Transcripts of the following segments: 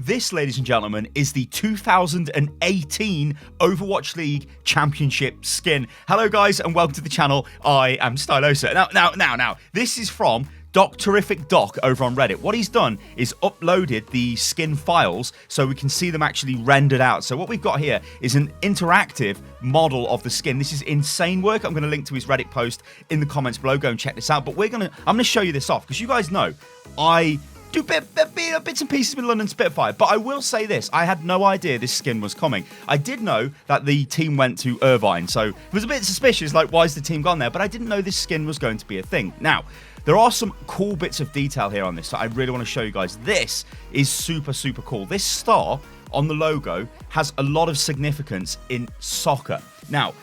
this, ladies and gentlemen, is the 2018 Overwatch League Championship skin. Hello, guys, and welcome to the channel. I am Stylosa. Now, this is from DocterrificDoc over on Reddit. What he's done is uploaded the skin files so we can see them actually rendered out. So what we've got here is an interactive model of the skin. This is insane work. I'm going to link to his Reddit post in the comments below. Go and check this out. But I'm going to show you this off because you guys know I do bits and pieces with London Spitfire, but I will say this, I had no idea this skin was coming. I did know that the team went to Irvine, so it was a bit suspicious, like, why is the team gone there? But I didn't know this skin was going to be a thing. Now, there are some cool bits of detail here on this, so I really want to show you guys. This is super, super cool. This star on the logo has a lot of significance in soccer. Now,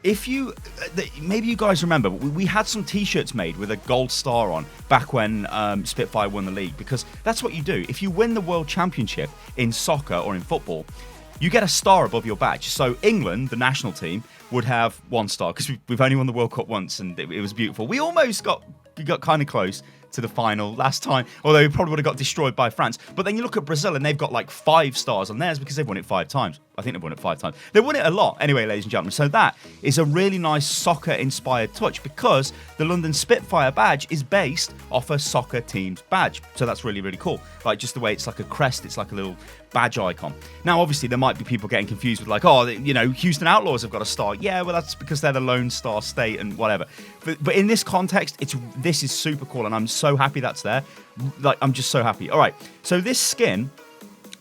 if you, maybe you guys remember, we had some t-shirts made with a gold star on back when Spitfire won the league, because that's what you do. If you win the world championship in soccer or in football, you get a star above your badge. So England, the national team, would have one star because we've only won the World Cup once, and it was beautiful. We almost got kind of close to the final last time, although we probably would have got destroyed by France. But then you look at Brazil and they've got like 5 stars on theirs because they've won it 5 times. I think they've won it 5 times. They won it a lot. Anyway, ladies and gentlemen, so that is a really nice soccer-inspired touch because the London Spitfire badge is based off a soccer team's badge. So that's really, really cool. Like just the way it's like a crest, it's like a little badge icon. Now, obviously, there might be people getting confused with like, oh, you know, Houston Outlaws have got a star. Yeah, well, that's because they're the Lone Star State and whatever. But in this context, this is super cool, and I'm so happy that's there. Like, I'm just so happy. All right, so this skin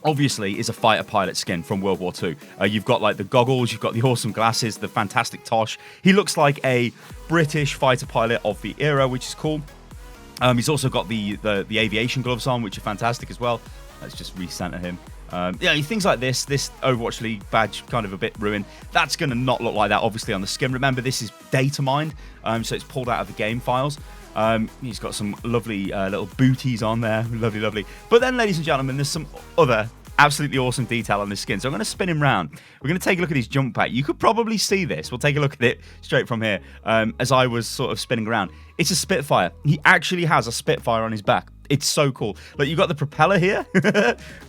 obviously is a fighter pilot skin from World War II. You've got like the goggles, you've got the awesome glasses, the fantastic tosh. He looks like a British fighter pilot of the era, which is cool. He's also got the aviation gloves on, which are fantastic as well. Let's just recenter him. Yeah, things like this Overwatch League badge kind of a bit ruined. That's going to not look like that, obviously, on the skin. Remember, this is data mined, so it's pulled out of the game files. He's got some lovely little booties on there. Lovely, lovely. But then, ladies and gentlemen, there's some other absolutely awesome detail on this skin. So I'm going to spin him round. We're going to take a look at his jump pack. You could probably see this. We'll take a look at it straight from here as I was sort of spinning around. It's a Spitfire. He actually has a Spitfire on his back. It's so cool. Like, you've got the propeller here,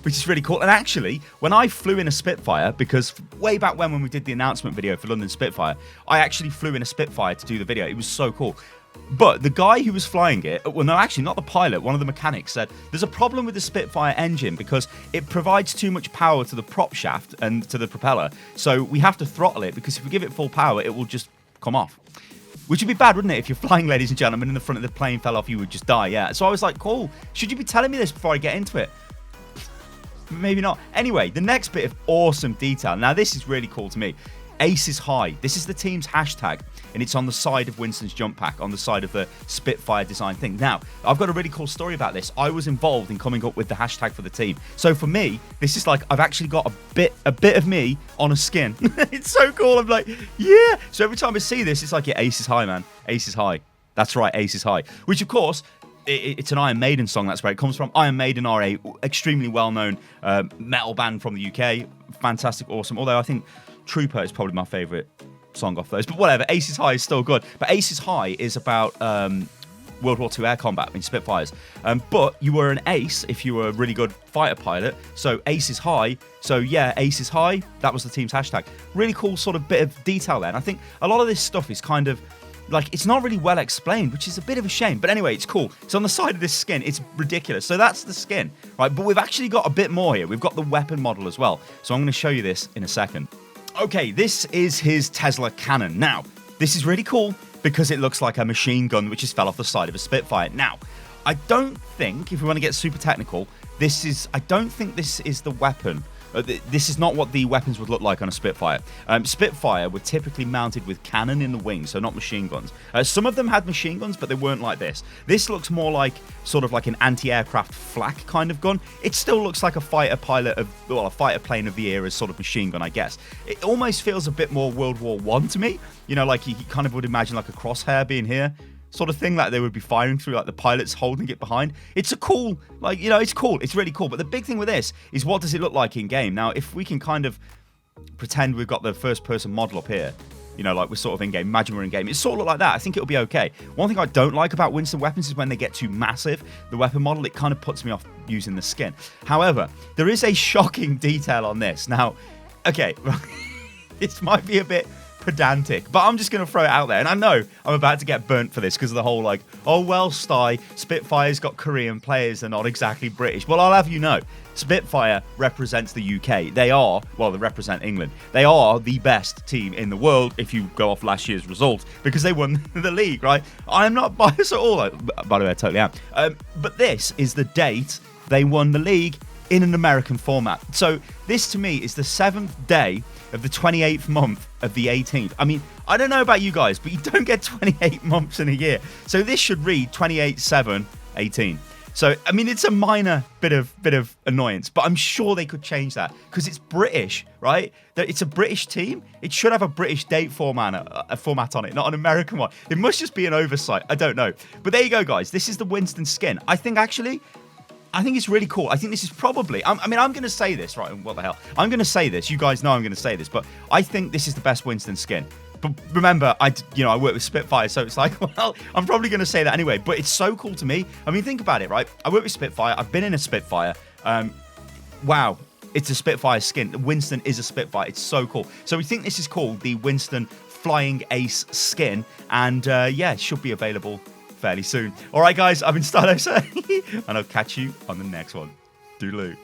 which is really cool. And actually, when I flew in a Spitfire, because way back when we did the announcement video for London Spitfire, I actually flew in a Spitfire to do the video. It was so cool. But the guy who was flying it, well, no, actually, not the pilot, one of the mechanics said, there's a problem with the Spitfire engine because it provides too much power to the prop shaft and to the propeller. So we have to throttle it because if we give it full power, it will just come off. Which would be bad, wouldn't it? If you're flying, ladies and gentlemen, in the front of the plane fell off, you would just die, yeah. So I was like, cool, should you be telling me this before I get into it? Maybe not. Anyway, the next bit of awesome detail. Now, this is really cool to me. Ace is high. This is the team's hashtag, and it's on the side of Winston's jump pack, on the side of the Spitfire design thing. Now, I've got a really cool story about this. I was involved in coming up with the hashtag for the team. So for me, this is like, I've actually got a bit of me on a skin. It's so cool. I'm like, yeah. So every time I see this, it's like, yeah, Ace is high, man. Ace is high. That's right, Ace is high. Which, of course, it's an Iron Maiden song. That's where it comes from. Iron Maiden are a extremely well-known metal band from the UK. Fantastic, awesome. Although I think Trooper is probably my favourite song off those. But whatever, Ace is High is still good. But Ace is High is about World War II air combat in Spitfires. But you were an ace if you were a really good fighter pilot. So Ace is High. So yeah, Ace is High. That was the team's hashtag. Really cool sort of bit of detail there. And I think a lot of this stuff is kind of like, it's not really well explained, which is a bit of a shame. But anyway, it's cool. It's on the side of this skin. It's ridiculous. So that's the skin, right? But we've actually got a bit more here. We've got the weapon model as well. So I'm going to show you this in a second. Okay, this is his Tesla cannon. Now, this is really cool because it looks like a machine gun which just fell off the side of a Spitfire. Now, I don't think, if we want to get super technical, I don't think this is the weapon. This is not what the weapons would look like on a Spitfire. Spitfire were typically mounted with cannon in the wings, so not machine guns. Some of them had machine guns, but they weren't like this. This looks more like sort of like an anti-aircraft flak kind of gun. It still looks like a fighter pilot of, well, a fighter plane of the era's sort of machine gun, I guess. It almost feels a bit more World War I to me. You know, like you kind of would imagine like a crosshair being here, sort of thing, like they would be firing through, like the pilots holding it behind. It's a cool, like, you know, it's cool. It's really cool. But the big thing with this is, what does it look like in game? Now, if we can kind of pretend we've got the first person model up here, You know, like we're sort of in-game. Imagine we're in-game. It sort of look like that. I think it'll be okay. One thing I don't like about Winston weapons is when they get too massive. The weapon model, it kind of puts me off using the skin. However, there is a shocking detail on this. Now, okay, this might be a bit pedantic, but I'm just going to throw it out there. And I know I'm about to get burnt for this because of the whole like, oh, well, Spitfire's got Korean players. They're not exactly British. Well, I'll have you know, Spitfire represents the UK. They represent England. They are the best team in the world if you go off last year's results because they won the league, right? I'm not biased at all. By the way, I totally am. But this is the date they won the league in an American format. So this to me is the 7th day of the 28th month of the 18th. I mean, I don't know about you guys, but you don't get 28 months in a year. So this should read 28/7/18. So, I mean, it's a minor bit of annoyance, but I'm sure they could change that because it's British, right? It's a British team. It should have a British date format on it, not an American one. It must just be an oversight. I don't know. But there you go, guys. This is the Winston skin. I think it's really cool. I think this is probably, I'm going to say this, right? What the hell? I'm going to say this. You guys know I'm going to say this, but I think this is the best Winston skin. But remember, I work with Spitfire, so it's like, well, I'm probably going to say that anyway. But it's so cool to me. I mean, think about it, right? I work with Spitfire. I've been in a Spitfire. Wow, it's a Spitfire skin. Winston is a Spitfire. It's so cool. So we think this is called the Winston Flying Ace skin. And yeah, it should be available fairly soon. All right, guys, I've been Stylo, and I'll catch you on the next one. Doodaloo.